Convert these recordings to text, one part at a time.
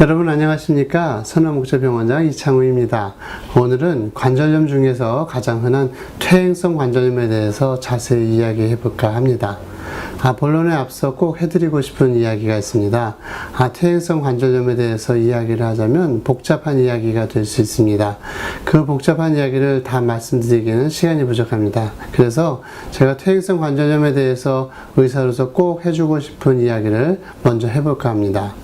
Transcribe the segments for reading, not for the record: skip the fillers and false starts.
여러분 안녕하십니까? 선화목적병원장 이창우입니다. 오늘은 관절염 중에서 가장 흔한 퇴행성 관절염에 대해서 자세히 이야기해 볼까 합니다. 본론에 앞서 꼭 해드리고 싶은 이야기가 있습니다. 퇴행성 관절염에 대해서 이야기를 하자면 복잡한 이야기가 될 수 있습니다. 그 복잡한 이야기를 다 말씀드리기는 시간이 부족합니다. 그래서 제가 퇴행성 관절염에 대해서 의사로서 꼭 해주고 싶은 이야기를 먼저 해볼까 합니다.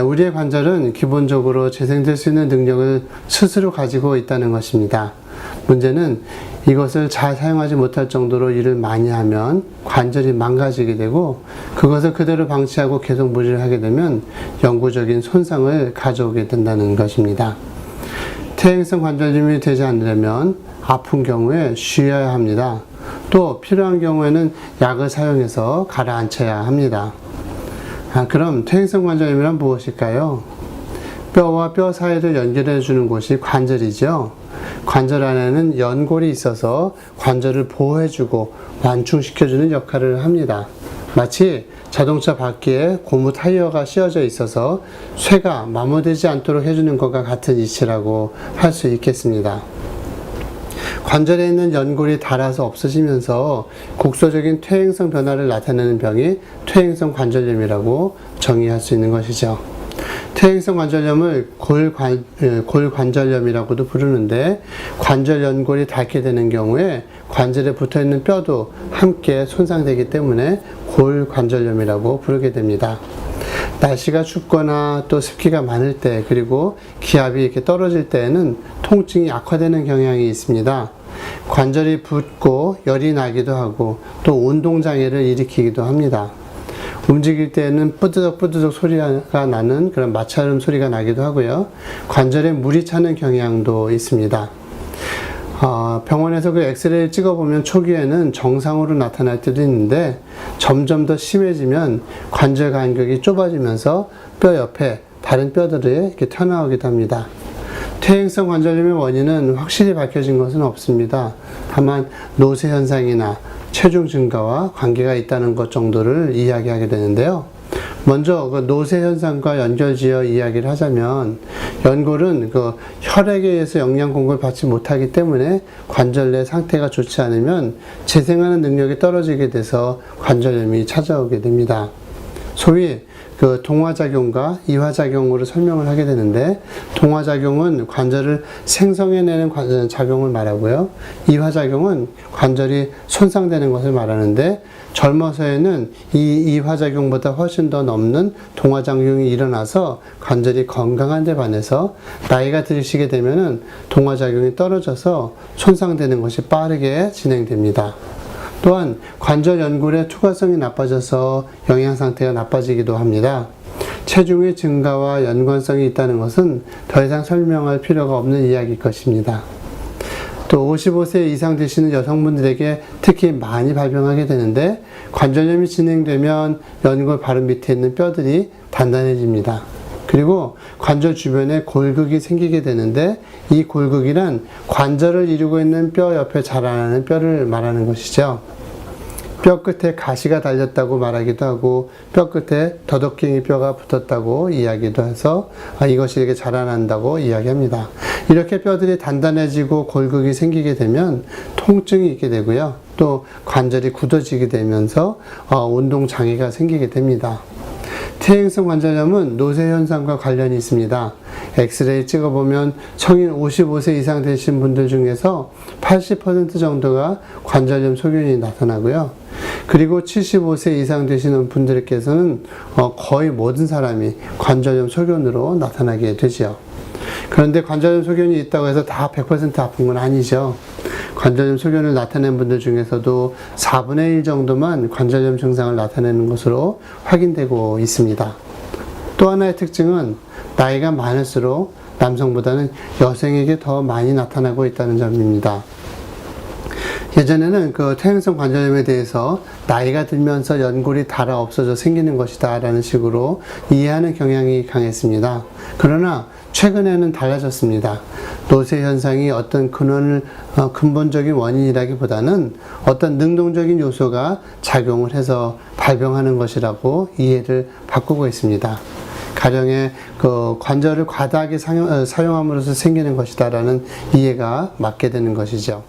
우리의 관절은 기본적으로 재생될 수 있는 능력을 스스로 가지고 있다는 것입니다. 문제는 이것을 잘 사용하지 못할 정도로 일을 많이 하면 관절이 망가지게 되고, 그것을 그대로 방치하고 계속 무리를 하게 되면 영구적인 손상을 가져오게 된다는 것입니다. 퇴행성 관절염이 되지 않으려면 아픈 경우에 쉬어야 합니다. 또 필요한 경우에는 약을 사용해서 가라앉혀야 합니다. 그럼 퇴행성 관절염이란 무엇일까요? 뼈와 뼈 사이를 연결해 주는 곳이 관절이죠. 관절 안에는 연골이 있어서 관절을 보호해주고 완충시켜주는 역할을 합니다. 마치 자동차 바퀴에 고무 타이어가 씌워져 있어서 쇠가 마모되지 않도록 해주는 것과 같은 이치라고 할 수 있겠습니다. 관절에 있는 연골이 닳아서 없어지면서 국소적인 퇴행성 변화를 나타내는 병이 퇴행성 관절염이라고 정의할 수 있는 것이죠. 퇴행성 관절염을 골관절염이라고도 부르는데, 관절 연골이 닳게 되는 경우에 관절에 붙어있는 뼈도 함께 손상되기 때문에 골관절염이라고 부르게 됩니다. 날씨가 춥거나 또 습기가 많을 때, 그리고 기압이 이렇게 떨어질 때에는 통증이 악화되는 경향이 있습니다. 관절이 붓고 열이 나기도 하고 또 운동장애를 일으키기도 합니다. 움직일 때에는 뿌드덕뿌드덕 소리가 나는 그런 마찰음 소리가 나기도 하고요. 관절에 물이 차는 경향도 있습니다. 병원에서 그 엑스레이를 찍어보면 초기에는 정상으로 나타날 때도 있는데, 점점 더 심해지면 관절 간격이 좁아지면서 뼈 옆에 다른 뼈들이 이렇게 튀어나오기도 합니다. 퇴행성 관절염의 원인은 확실히 밝혀진 것은 없습니다. 다만 노쇠 현상이나 체중 증가와 관계가 있다는 것 정도를 이야기하게 되는데요. 먼저 그 노쇠 현상과 연결지어 이야기를 하자면, 연골은 그 혈액에 의해서 영양 공급을 받지 못하기 때문에 관절 내 상태가 좋지 않으면 재생하는 능력이 떨어지게 돼서 관절염이 찾아오게 됩니다. 소위 그 동화작용과 이화작용으로 설명을 하게 되는데, 동화작용은 관절을 생성해내는 작용을 말하고요. 이화작용은 관절이 손상되는 것을 말하는데, 젊어서에는 이 이화작용보다 훨씬 더 넘는 동화작용이 일어나서 관절이 건강한 데 반해서 나이가 들으시게 되면은 동화작용이 떨어져서 손상되는 것이 빠르게 진행됩니다. 또한 관절 연골의 투과성이 나빠져서 영양 상태가 나빠지기도 합니다. 체중의 증가와 연관성이 있다는 것은 더 이상 설명할 필요가 없는 이야기일 것입니다. 또 55세 이상 되시는 여성분들에게 특히 많이 발병하게 되는데, 관절염이 진행되면 연골 바로 밑에 있는 뼈들이 단단해집니다. 그리고 관절 주변에 골극이 생기게 되는데, 이 골극이란 관절을 이루고 있는 뼈 옆에 자라나는 뼈를 말하는 것이죠. 뼈 끝에 가시가 달렸다고 말하기도 하고, 뼈 끝에 더덕갱이 뼈가 붙었다고 이야기도 해서 이것이 이렇게 자라난다고 이야기합니다. 이렇게 뼈들이 단단해지고 골극이 생기게 되면 통증이 있게 되고요. 또 관절이 굳어지게 되면서 운동 장애가 생기게 됩니다. 퇴행성 관절염은 노쇠 현상과 관련이 있습니다. 엑스레이 찍어보면 성인 55세 이상 되신 분들 중에서 80% 정도가 관절염 소견이 나타나고요. 그리고 75세 이상 되시는 분들께서는 거의 모든 사람이 관절염 소견으로 나타나게 되죠. 그런데 관절염 소견이 있다고 해서 다 100% 아픈 건 아니죠. 관절염 소견을 나타낸 분들 중에서도 4분의 1 정도만 관절염 증상을 나타내는 것으로 확인되고 있습니다. 또 하나의 특징은 나이가 많을수록 남성보다는 여성에게 더 많이 나타나고 있다는 점입니다. 예전에는 그 퇴행성 관절염에 대해서 나이가 들면서 연골이 닳아 없어져 생기는 것이다 라는 식으로 이해하는 경향이 강했습니다. 그러나 최근에는 달라졌습니다. 노쇠 현상이 어떤 근본적인 원인이라기보다는 어떤 능동적인 요소가 작용을 해서 발병하는 것이라고 이해를 바꾸고 있습니다. 가령의 그 관절을 과다하게 사용함으로써 생기는 것이다라는 이해가 맞게 되는 것이죠.